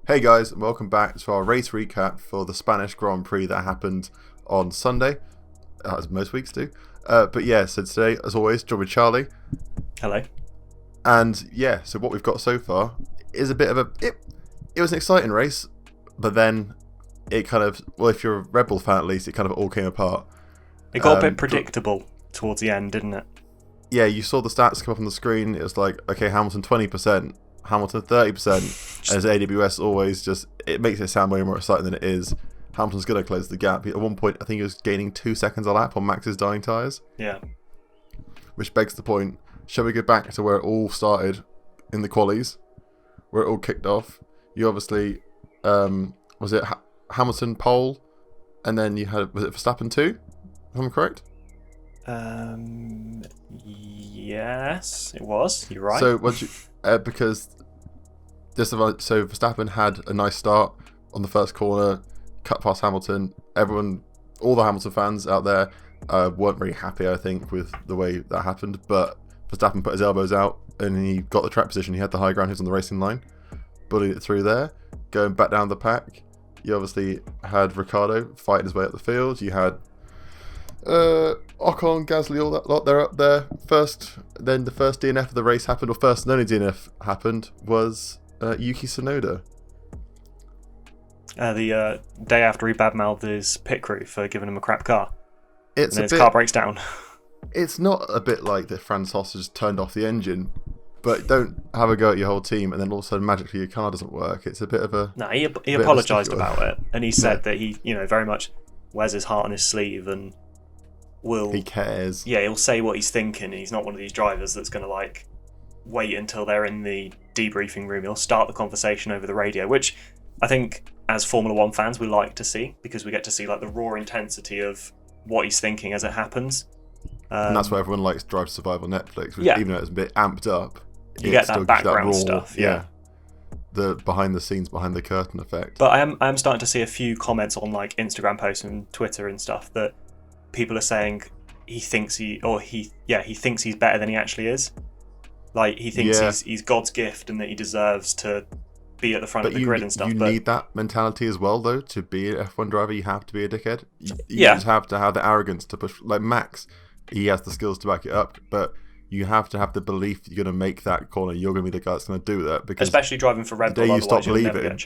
Hey guys, and welcome back to our race recap for the Spanish Grand Prix that happened on Sunday, as most weeks do. But yeah, so today, as always, joined with Charlie. Hello. And yeah, so what we've got so far is a bit of it was an exciting race, but then it kind of, well, if you're a Red Bull fan at least, it kind of all came apart. It got a bit predictable towards the end, didn't it? Yeah, you saw the stats come up on the screen. It was like, okay, Hamilton 20%, Hamilton 30%. As AWS always it makes it sound way more exciting than it is. Hamilton's going to close the gap. At one point, I think he was gaining 2 seconds a lap on Max's dying tyres. Yeah. Which begs the point, shall we go back to where it all started in the qualies? Where it all kicked off? You obviously, was it Hamilton pole? And then you had, was it Verstappen 2? If I'm correct? Yes, it was. You're right. So, because so Verstappen had a nice start on the first corner, cut past Hamilton. All the Hamilton fans out there weren't very happy, I think, with the way that happened. But Verstappen put his elbows out and he got the track position. He had the high ground. He was on the racing line, bullied it through there, going back down the pack. You obviously had Ricciardo fighting his way up the field. You had Ocon, Gasly, all that lot. They're up there first. Then the first DNF of the race happened, or first and only DNF happened was Yuki Tsunoda. The day after he badmouthed his pit crew for giving him a crap car. And his car breaks down. It's not a bit like that Francois has turned off the engine, but don't have a go at your whole team and then all of a sudden magically your car doesn't work. It's a bit of a... No, he apologised about it, and he said that he, very much wears his heart on his sleeve and he cares. Yeah, he'll say what he's thinking. He's not one of these drivers that's going to wait until they're in the debriefing room. He'll start the conversation over the radio, which I think as Formula One fans we like to see, because we get to see the raw intensity of what he's thinking as it happens. And that's why everyone likes Drive to Survive on Netflix, which, even though it's a bit amped up, you get that background raw stuff. Yeah. The behind the scenes, behind the curtain effect. But I am starting to see a few comments on Instagram posts and Twitter and stuff that people are saying he thinks he's better than he actually is. He thinks he's God's gift and that he deserves to be at the front of the grid and stuff. You need that mentality as well, though, to be an F1 driver. You have to be a dickhead. You just have to have the arrogance to push. Like Max, he has the skills to back it up, but you have to have the belief that you're going to make that corner. You're going to be the guy that's going to do that. Because especially driving for Red Bull, the day you stop believing,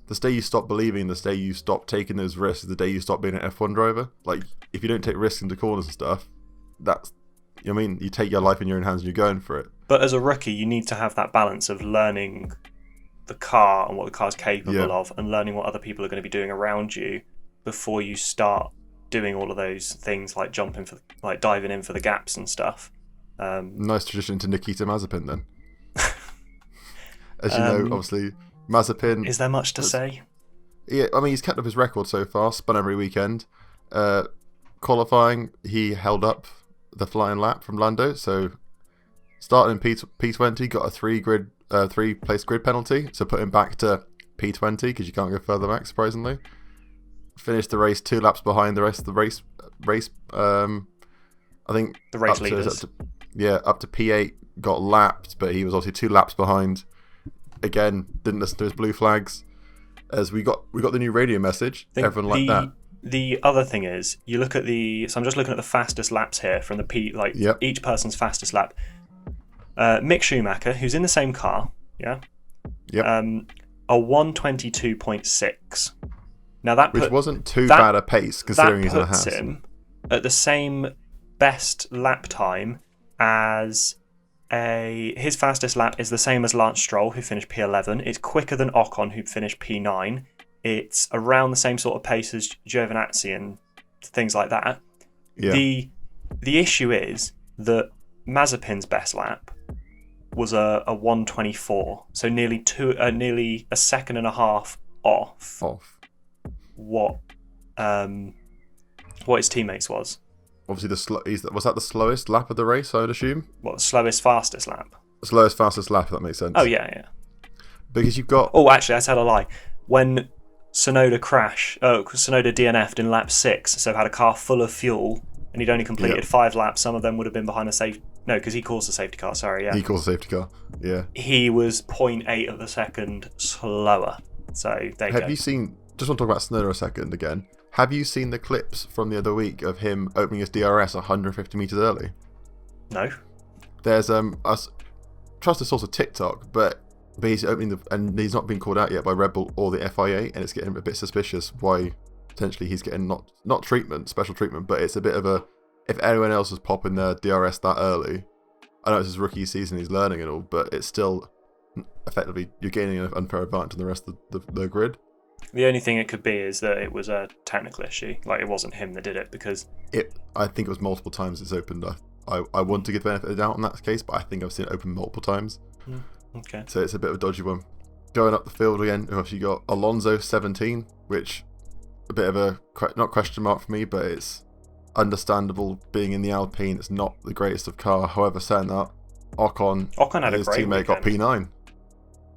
the day you stop believing, the day you stop taking those risks, is the day you stop being an F1 driver. If you don't take risks into corners and stuff, you take your life in your own hands and you're going for it. But as a rookie, you need to have that balance of learning the car and what the car's capable of, and learning what other people are going to be doing around you before you start doing all of those things like diving in for the gaps and stuff. Nice tradition to Nikita Mazepin then. As you know, obviously Mazepin. Is there much to say? Yeah, he's kept up his record so far, spun every weekend. Qualifying, he held up the flying lap from Lando, so starting in P20, got a three place grid penalty, so put him back to P20 because you can't go further back, surprisingly. Finished the race 2 laps behind the rest of the race. I think the race leaders. Up to P8 got lapped, but he was obviously 2 laps behind. Again, didn't listen to his blue flags. As we got the new radio message. Everyone liked that. The other thing is, you look at so I'm just looking at the fastest laps here from the each person's fastest lap. Mick Schumacher, who's in the same car, a 1:22.6. Now which wasn't too bad a pace considering he's in a Haas. That puts him at the same best lap time as his fastest lap is the same as Lance Stroll, who finished P11. It's quicker than Ocon, who finished P9. It's around the same sort of pace as Giovinazzi and things like that. Yeah. The issue is that Mazepin's best lap was a 1:24, so nearly a second and a half off. What his teammates was. Obviously, was that the slowest lap of the race, I'd assume? What, slowest, fastest lap? Slowest, fastest lap, if that makes sense. Oh, yeah. Because you've got... Oh, actually, I tell a lie. When Tsunoda Tsunoda DNF'd in lap 6, so had a car full of fuel, and he'd only completed 5 laps, some of them would have been behind a No, because he caused the safety car. Sorry, yeah. He caused a safety car. Yeah. He was 0.8 of a second slower. So there you go. Have you seen? Just want to talk about Snow a second again. Have you seen the clips from the other week of him opening his DRS 150 meters early? No. There's I trust the source of TikTok, but he's opening and he's not been called out yet by Red Bull or the FIA, and it's getting a bit suspicious why potentially he's getting not special treatment, but it's a bit of a, if anyone else was popping their DRS that early, I know it's his rookie season, he's learning and all, but it's still effectively you're gaining an unfair advantage on the rest of the grid. The only thing it could be is that it was a technical issue, like it wasn't him that did it, because I think it was multiple times it's opened. I want to give the benefit of the doubt in that case, but I think I've seen it open multiple times. Okay. So it's a bit of a dodgy one. Going up the field again, you got Alonso 17, which a bit of a not question mark for me, but it's understandable being in the Alpine. It's not the greatest of car. However, saying that, Ocon had his a great teammate weekend. got P9.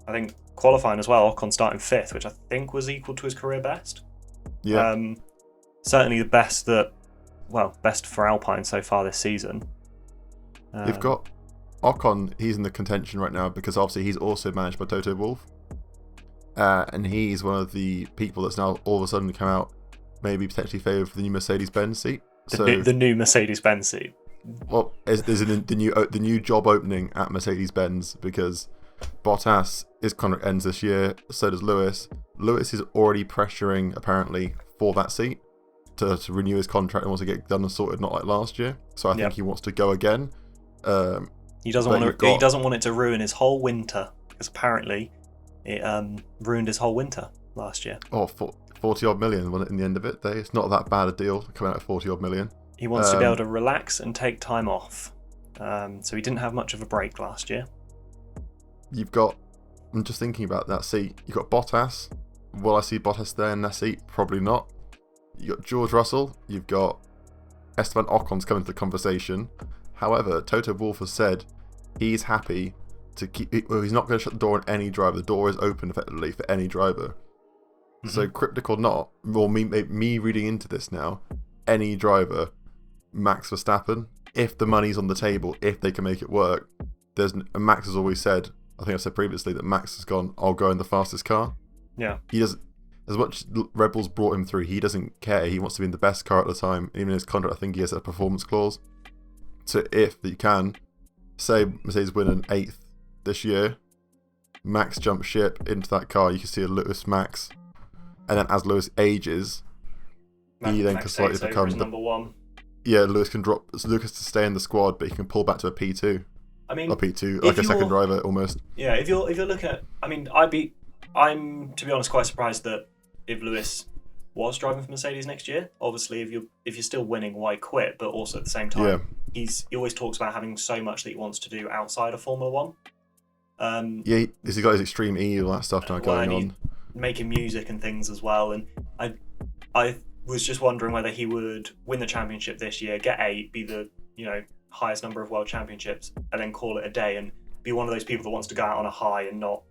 I think qualifying as well, Ocon starting 5th, which I think was equal to his career best. Yeah. Certainly the best best for Alpine so far this season. You've got Ocon, he's in the contention right now because obviously he's also managed by Toto Wolff. And he's one of the people that's now all of a sudden come out, maybe potentially favoured for the new Mercedes-Benz seat. The new Mercedes-Benz seat. Well, there's the new job opening at Mercedes-Benz because Bottas, his contract ends this year, so does Lewis. Lewis is already pressuring, apparently, for that seat to renew his contract and wants to get done and sorted, not like last year. So I think he wants to go again. He doesn't want it to ruin his whole winter, because apparently it ruined his whole winter last year. 40 odd million wasn't it in the end of it? It's not that bad a deal coming out of 40 odd million. He wants to be able to relax and take time off. So he didn't have much of a break last year. I'm just thinking about that seat. You've got Bottas. Will I see Bottas there in that seat? Probably not. You've got George Russell. You've got Esteban Ocon's coming to the conversation. However, Toto Wolff has said he's happy to keep. Well, he's not going to shut the door on any driver. The door is open effectively for any driver. Mm-hmm. So cryptic or not, or me reading into this now, any driver, Max Verstappen, if the money's on the table, if they can make it work, Max has always said, I think I said previously, that Max has gone, I'll go in the fastest car. Yeah. He doesn't, as much as Red Bull's brought him through, he doesn't care. He wants to be in the best car at the time. Even in his contract, I think he has a performance clause. So if you can, say Mercedes win an 8th this year, Max jumps ship into that car, you can see a Lewis Max. And then as Lewis ages, he then can slightly become number one. Yeah, Lewis can drop Lucas to stay in the squad, but he can pull back to a P2. I mean, or P2, like a second driver almost. Yeah, if you're looking at, I mean, I'm to be honest quite surprised that if Lewis was driving for Mercedes next year. Obviously, if you're still winning, why quit? But also at the same time, he always talks about having so much that he wants to do outside of Formula One. He's got his Extreme E, all that stuff now going on. Making music and things as well, and I was just wondering whether he would win the championship this year, get 8, be the highest number of world championships, and then call it a day and be one of those people that wants to go out on a high and not.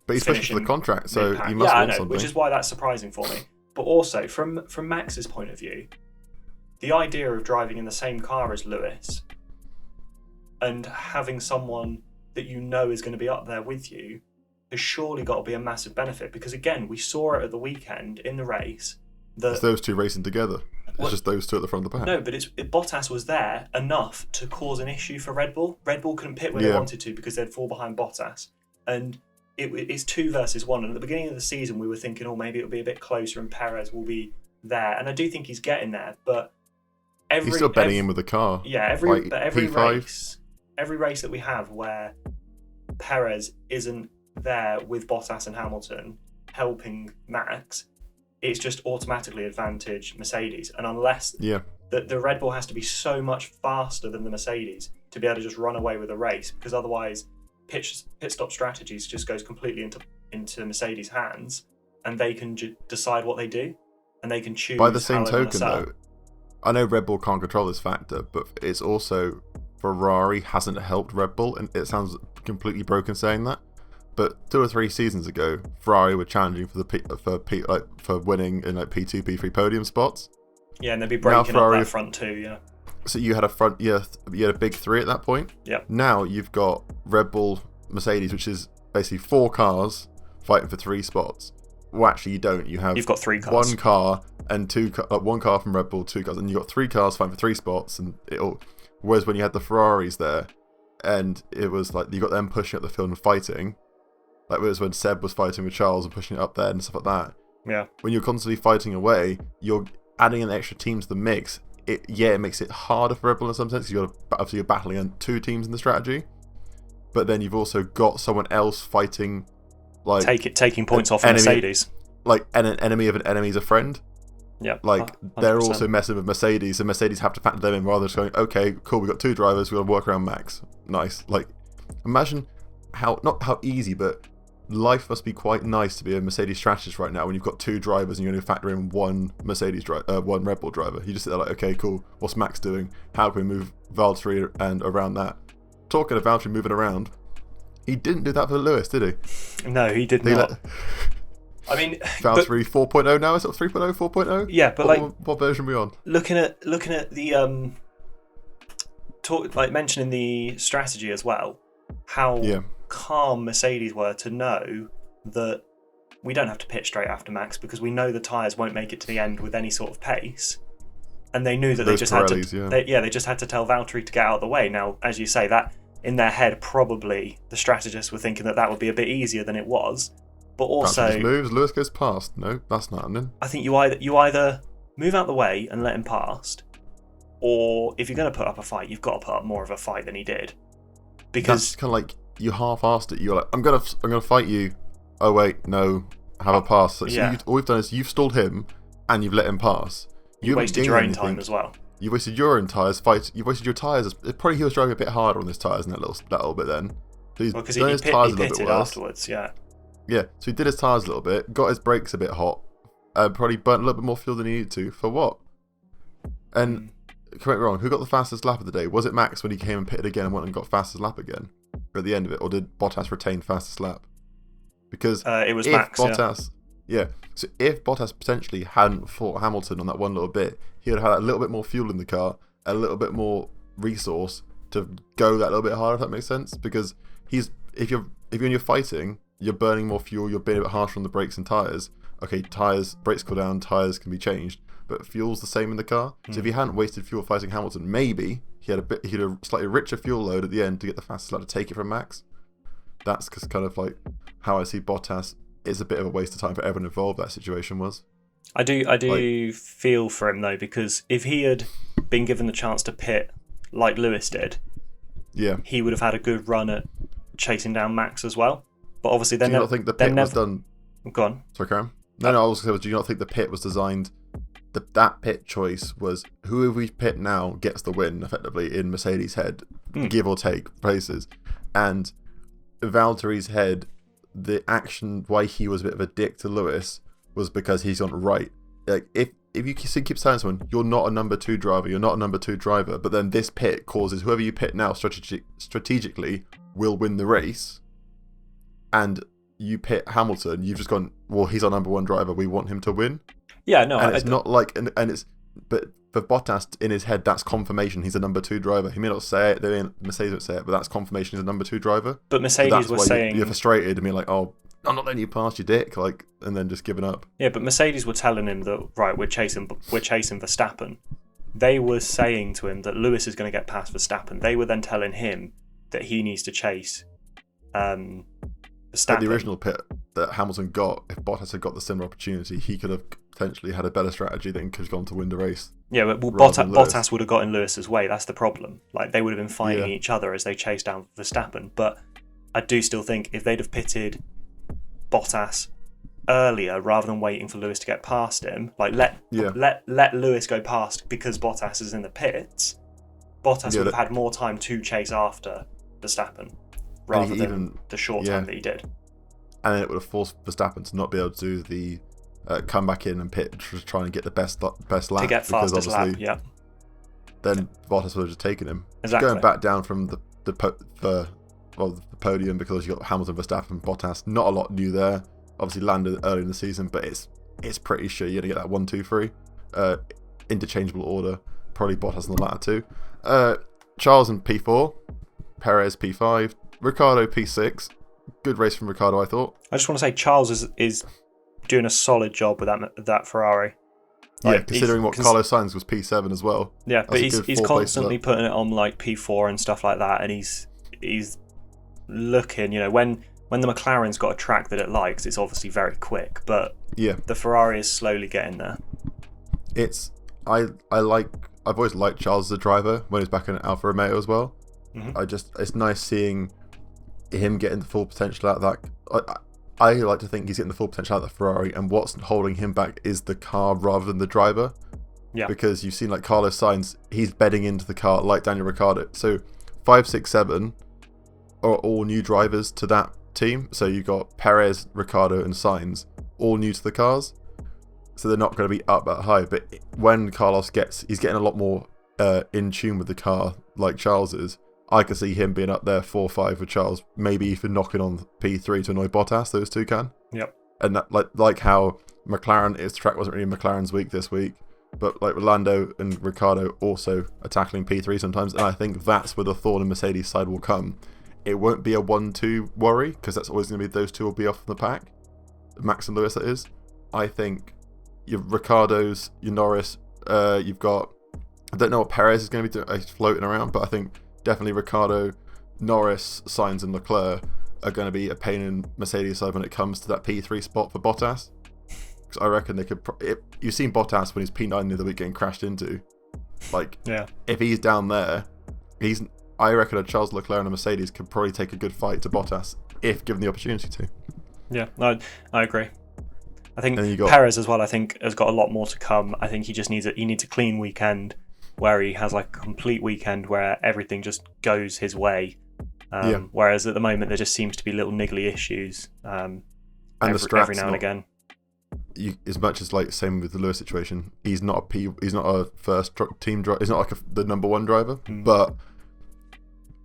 But he's pushing for the contract, so mid-pack. he must I want know, something. which is why that's surprising for me. But also from Max's point of view, the idea of driving in the same car as Lewis and having someone that you know is going to be up there with you has surely got to be a massive benefit, because again, we saw it at the weekend in the race that it's those two racing together. It's just those two at the front of the pack. No, but Bottas was there enough to cause an issue for Red Bull. Red Bull couldn't pit when they wanted to because they'd fall behind Bottas, and it's 2 versus 1. And at the beginning of the season, we were thinking, oh, maybe it'll be a bit closer and Perez will be there, and I do think he's getting there. But he's still betting in with the car. Yeah, every P5. every race that we have where Perez isn't there with Bottas and Hamilton helping Max, it's just automatically advantage Mercedes. And unless the Red Bull has to be so much faster than the Mercedes to be able to just run away with a race, because otherwise pit stop strategies just goes completely into Mercedes' hands, and they can decide what they do, and they can choose. By the same token, though, I know Red Bull can't control this factor, but it's also Ferrari hasn't helped Red Bull, and it sounds completely broken saying that. But 2 or 3 seasons ago, Ferrari were challenging for winning in P2, P3 podium spots. Yeah, and they'd be breaking up that front too. Yeah. So you had you had a big three at that point. Yep. Now you've got Red Bull, Mercedes, which is basically 4 cars fighting for 3 spots. Well, actually, you don't. You've got 3 cars. 1 car and 1 car from Red Bull, 2 cars, and you've got 3 cars fighting for 3 spots. And whereas when you had the Ferraris there, and it was like you got them pushing up the field and fighting, like it was when Seb was fighting with Charles and pushing it up there and stuff like that. Yeah. When you're constantly fighting away, you're adding an extra team to the mix. It makes it harder for Red Bull in some sense. Obviously you're battling on 2 teams in the strategy, but then you've also got someone else fighting, like taking points off Mercedes. Like an enemy of an enemy is a friend. Yeah, like 100%. They're also messing with Mercedes, and Mercedes have to factor them in rather than just going, okay, cool, we got 2 drivers, we're gonna work around Max. Nice. Like, imagine not how easy, but life must be quite nice to be a Mercedes strategist right now when you've got 2 drivers and you're going to factor in one one Red Bull driver. You just sit there like, okay, cool, what's Max doing? How can we move Valtteri and around that? Talking of Valtteri moving around, he didn't do that for Lewis, did he? No, he did not. I mean, Valtteri 4.0 now, is it 3.0, 4.0? Yeah, but what version are we on? Looking at the mentioning the strategy as well, how calm Mercedes were to know that we don't have to pit straight after Max because we know the tyres won't make it to the end with any sort of pace, and they knew that they just had to tell Valtteri to get out of the way. Now, as you say, that in their head probably the strategists were thinking that would be a bit easier than it was. But also, just moves, Lewis goes past. No, that's not happening. I think you either move out the way and let him past, or if you're going to put up a fight, you've got to put up more of a fight than he did. Because that's kind of like you half-assed it. You're like, I'm gonna fight you. Oh wait, no, have a pass. So all you've done is you've stalled him and you've let him pass. You wasted your own time as well. You wasted your own tyres. You wasted your tyres. Probably he was driving a bit harder on his tyres in that little bit then. So because he pitted afterwards. Yeah, so he did his tyres a little bit, got his brakes a bit hot, and probably burnt a little bit more fuel than he needed to. For what? And, correct me wrong, who got the fastest lap of the day? Was it Max when he came and pitted again and went and got fastest lap again at the end of it? Or did Bottas retain fastest lap? Because it was Max, Bottas, so if Bottas potentially hadn't fought Hamilton on that one little bit, he would have had a little bit more fuel in the car, a little bit more resource to go that little bit harder, if that makes sense. Because if you're fighting, you're burning more fuel, you're being a bit harsher on the brakes and tyres. Okay, brakes cool down, tyres can be changed, but fuel's the same in the car. So if he hadn't wasted fuel fighting Hamilton, maybe he had a slightly richer fuel load at the end to get the fastest lap to take it from Max. That's kind of like how I see Bottas. It's a bit of a waste of time for everyone involved. That situation was. I do feel for him though, because if he had been given the chance to pit like Lewis did, he would have had a good run at chasing down Max as well. But obviously, do you not think the pit was done? Go on. Sorry, Karen. No, I was going to say, do you not think the pit was designed? That pit choice was whoever we pit now gets the win, effectively in Mercedes' head, give or take places, and Valtteri's head. The action why he was a bit of a dick to Lewis was because he's gone right. Like if you keep telling someone you're not a number 2 driver, you're not a number 2 driver, but then this pit causes whoever you pit now strategically will win the race. And you pit Hamilton, you've just gone, well, he's our number 1 driver, we want him to win. Yeah, no, and it's not like, and it's, but for Bottas in his head, that's confirmation he's a number 2 driver. He may not say it, Mercedes won't say it, but that's confirmation he's a number 2 driver. But Mercedes was saying you're frustrated and being like, oh, I'm not letting you pass, you dick, like, and then just giving up. Yeah, but Mercedes were telling him that right, we're chasing Verstappen. They were saying to him that Lewis is going to get past Verstappen. They were then telling him that he needs to chase Verstappen. But the original pit that Hamilton got, if Bottas had got the similar opportunity, he could have potentially had a better strategy that could have gone to win the race. Yeah, but Bottas would have got in Lewis's way. That's the problem. Like, they would have been fighting each other as they chased down Verstappen. But I do still think if they'd have pitted Bottas earlier rather than waiting for Lewis to get past him, like let Lewis go past because Bottas is in the pits, Bottas would have had more time to chase after Verstappen rather than the short time that he did. And it would have forced Verstappen to not be able to do the come back in and pit to try and get the best lap. To get fastest lap, yeah. Then Bottas would have just taken him. Exactly. Going back down from the podium, because you got Hamilton, Verstappen, Bottas. Not a lot new there. Obviously landed early in the season, but it's pretty sure you're gonna get that 1, 2, 3 interchangeable order. probably Bottas on the latter two. Charles in P4, Perez P5, Ricciardo P6. Good race from Ricciardo, I thought. I just want to say Charles is doing a solid job with that Ferrari. Like, yeah, considering what Carlos Sainz was P7 as well. Yeah, but he's constantly putting it on like P4 and stuff like that, and he's looking, when the McLaren's got a track that it likes, it's obviously very quick, but yeah, the Ferrari is slowly getting there. I've always liked Charles as a driver when he's back in Alfa Romeo as well. Mm-hmm. It's nice seeing him getting the full potential out of that. I like to think he's getting the full potential out of the Ferrari, and what's holding him back is the car rather than the driver. Yeah. Because you've seen like Carlos Sainz, he's bedding into the car like Daniel Ricciardo. So 5, 6, 7 are all new drivers to that team. So you've got Perez, Ricciardo, and Sainz all new to the cars. So they're not going to be up that high. But when Carlos he's getting a lot more in tune with the car like Charles is. I could see him being up there 4 or 5 with Charles, maybe even knocking on P3 to annoy Bottas. Those two can. Yep. And that, like how McLaren, its track wasn't really McLaren's week this week, but like Lando and Ricciardo also are tackling P3 sometimes, and I think that's where the thorn in Mercedes' side will come. It won't be a 1-2 worry, because that's always going to be those two will be off the pack. Max and Lewis, that is. I think your Ricciardo's, your Norris, you've got, I don't know what Perez is going to be doing, floating around, but I think definitely Ricciardo, Norris, Sainz and Leclerc are going to be a pain in Mercedes' side when it comes to that P3 spot for Bottas. Because I reckon they could... you've seen Bottas when he's P9 the other week getting crashed into. Like, yeah. If he's down there, I reckon a Charles Leclerc and a Mercedes could probably take a good fight to Bottas if given the opportunity to. Yeah, I agree. I think got Perez as well, I think, has got a lot more to come. I think he just needs a clean weekend where he has like a complete weekend where everything just goes his way. Whereas at the moment there just seems to be little niggly issues every now and again. As much as like same with the Lewis situation, he's not a first team driver. He's not like the number one driver, but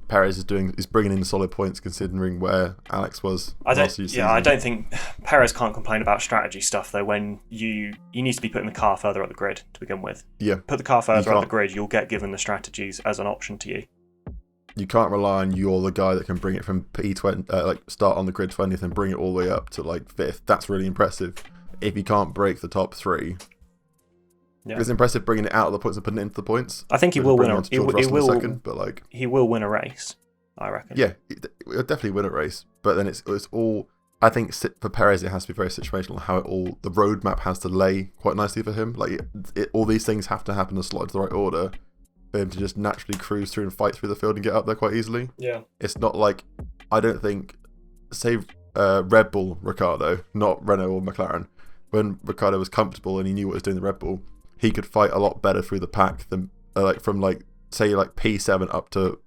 Perez is bringing in solid points considering where Alex was. I don't think Perez can't complain about strategy stuff though. When you need to be putting the car further up the grid to begin with. Yeah, put the car further up the grid, you'll get given the strategies as an option to you. You can't rely on you're the guy that can bring it from P20, like start on the grid 20th and bring it all the way up to like 5th. That's really impressive. If you can't break the top 3. Yeah. It's impressive bringing it out of the points and putting it into the points. I think he will win he will win a race, I reckon. Yeah, he'll definitely win a race. But then it's all. I think for Perez, it has to be very situational. How the roadmap has to lay quite nicely for him. Like all these things have to happen and slot into the right order for him to just naturally cruise through and fight through the field and get up there quite easily. Yeah, it's not like I don't think Red Bull Ricciardo, not Renault or McLaren. When Ricciardo was comfortable and he knew what he was doing in the Red Bull, he could fight a lot better through the pack than from P7 up to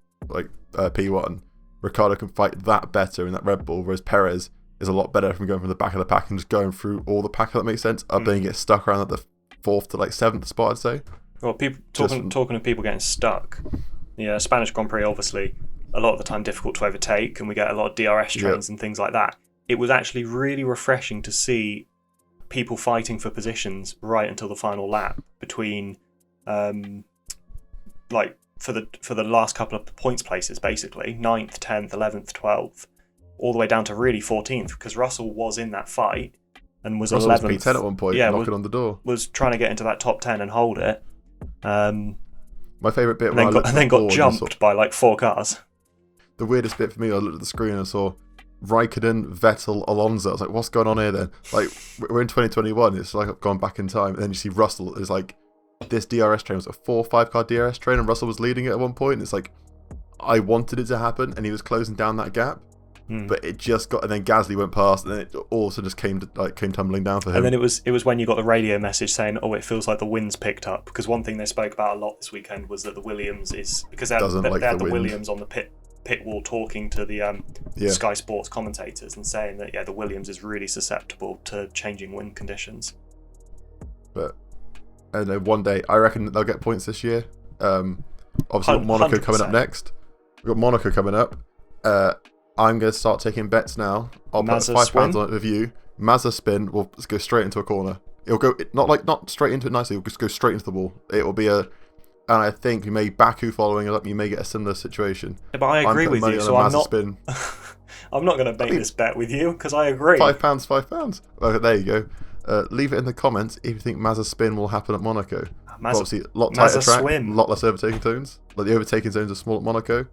P1. Ricciardo can fight that better in that Red Bull, whereas Perez is a lot better from going from the back of the pack and just going through all the pack, if that makes sense. Up then he gets stuck around at the 4th to 7th spot, I'd say. Well, talking of people getting stuck, the Spanish Grand Prix, obviously, a lot of the time difficult to overtake, and we get a lot of DRS trains and things like that. It was actually really refreshing to see people fighting for positions right until the final lap between for the last couple of points places, basically 9th, 10th, 11th, 12th, all the way down to really 14th, because Russell was in that fight and was 11th. P10 at one point, knocking on the door. Was trying to get into that top 10 and hold it. My favourite bit and then got jumped by like 4 cars. The weirdest bit for me, I looked at the screen and I saw Raikkonen, Vettel, Alonso. I was like, what's going on here then? Like, we're in 2021, it's like I've gone back in time. And then you see Russell is like, this DRS train was a 4 or 5 car DRS train and Russell was leading it at one point. And it's like, I wanted it to happen and he was closing down that gap. But it just got, and then Gasly went past and then it also just came tumbling down for him. And then it was when you got the radio message saying, oh, it feels like the wind's picked up. Because one thing they spoke about a lot this weekend was that the Williams is, because they had the Williams on the pit wall talking to the Sky Sports commentators and saying that the Williams is really susceptible to changing wind conditions. But and then one day I reckon they'll get points this year. Obviously we've got Monaco 100%. Coming up next. We've got Monaco coming up. I'm going to start taking bets now. I'll put £5 on it with you. Mazda spin will go straight into a corner. It'll go not straight into it nicely. It'll just go straight into the wall. It will be a And I think you may Baku following it up, you may get a similar situation. Yeah, but I agree with you, so I'm not. Spin. I'm not going to make this bet with you because I agree. £5, £5. Okay, there you go. Leave it in the comments if you think Mazza spin will happen at Monaco. Obviously, a lot tighter track, a lot less overtaking zones. Like the overtaking zones are small at Monaco.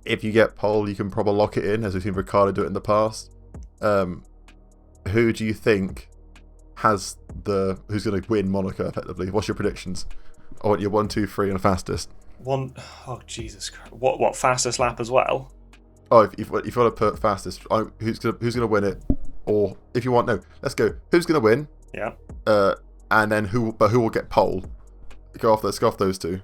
If you get pole, you can probably lock it in, as we've seen Ricciardo do it in the past. Who do you think who's going to win Monaco effectively? What's your predictions? I want your 1, 2, 3 and fastest. Oh Jesus Christ! What fastest lap as well? Oh, if you want to put fastest, who's gonna win it? Or if you want, no, let's go. Who's gonna win? Yeah. And then who will get pole? Let's go off those two.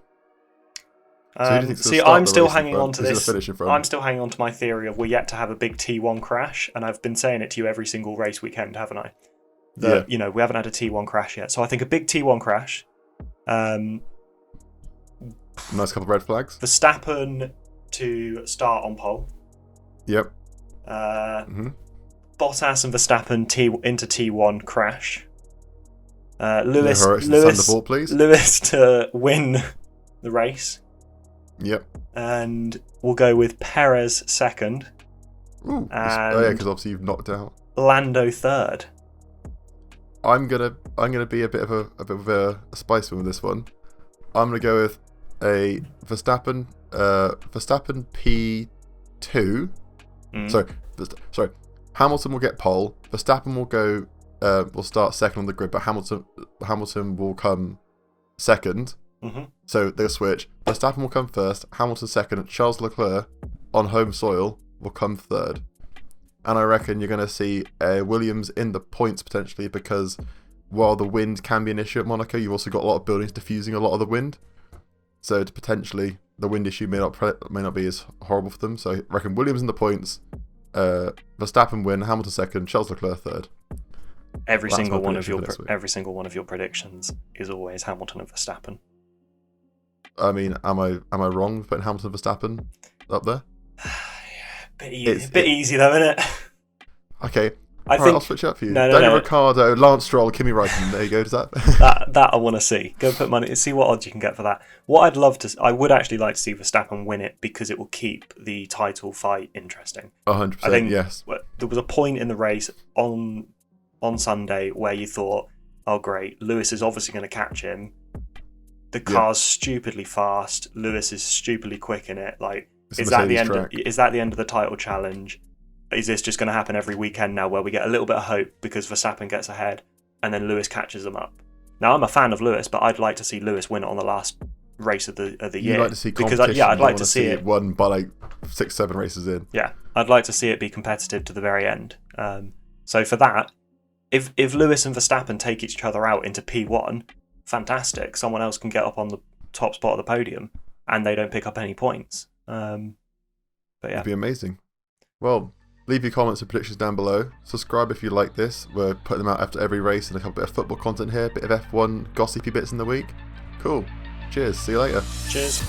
See, I'm still hanging on to this. I'm still hanging on to my theory of we're yet to have a big T1 crash, and I've been saying it to you every single race weekend, haven't I? We haven't had a T1 crash yet. So I think a big T1 crash. Nice couple of red flags. Verstappen to start on pole. Yep. Bottas and Verstappen into T1 crash. Lewis to win the race. Yep. And we'll go with Perez second. Ooh, because obviously you've knocked out Lando third. I'm gonna be a bit of a spice one with this one. I'm gonna go with a Verstappen P2. Sorry. Hamilton will get pole. Verstappen will start second on the grid, but Hamilton will come second. Mm-hmm. So they'll switch. Verstappen will come first. Hamilton second. Charles Leclerc on home soil will come third. And I reckon you're going to see Williams in the points potentially, because while the wind can be an issue at Monaco, you've also got a lot of buildings diffusing a lot of the wind. So potentially the wind issue may not be as horrible for them. So I reckon Williams in the points, Verstappen win, Hamilton second, Charles Leclerc third. Every single one of your predictions is always Hamilton and Verstappen. I mean, am I wrong putting Hamilton and Verstappen up there? Bit easy though, isn't it? Okay. I'll switch up for you. No, Daniel Ricciardo, Lance Stroll, Kimi Raikkonen. There you go. Does that? that I want to see. Go put money. See what odds you can get for that. What I would actually like to see Verstappen win it, because it will keep the title fight interesting. 100%. I think yes. There was a point in the race on Sunday where you thought, oh great, Lewis is obviously going to catch him. The car's stupidly fast. Lewis is stupidly quick in it. Like, is that the end of the title challenge? Is this just going to happen every weekend now, where we get a little bit of hope because Verstappen gets ahead and then Lewis catches them up? Now, I'm a fan of Lewis, but I'd like to see Lewis win it on the last race of the year. You'd like to see competition. Because I'd like to see it won by like 6-7 races in. Yeah, I'd like to see it be competitive to the very end. So for that, if Lewis and Verstappen take each other out into P1, fantastic. Someone else can get up on the top spot of the podium and they don't pick up any points. But yeah, it'd be amazing. Well, leave your comments and predictions down below. Subscribe if you like this. We're putting them out after every race, and a couple bit of football content here, a bit of F1 gossipy bits in the week. Cool. Cheers. See you later. Cheers.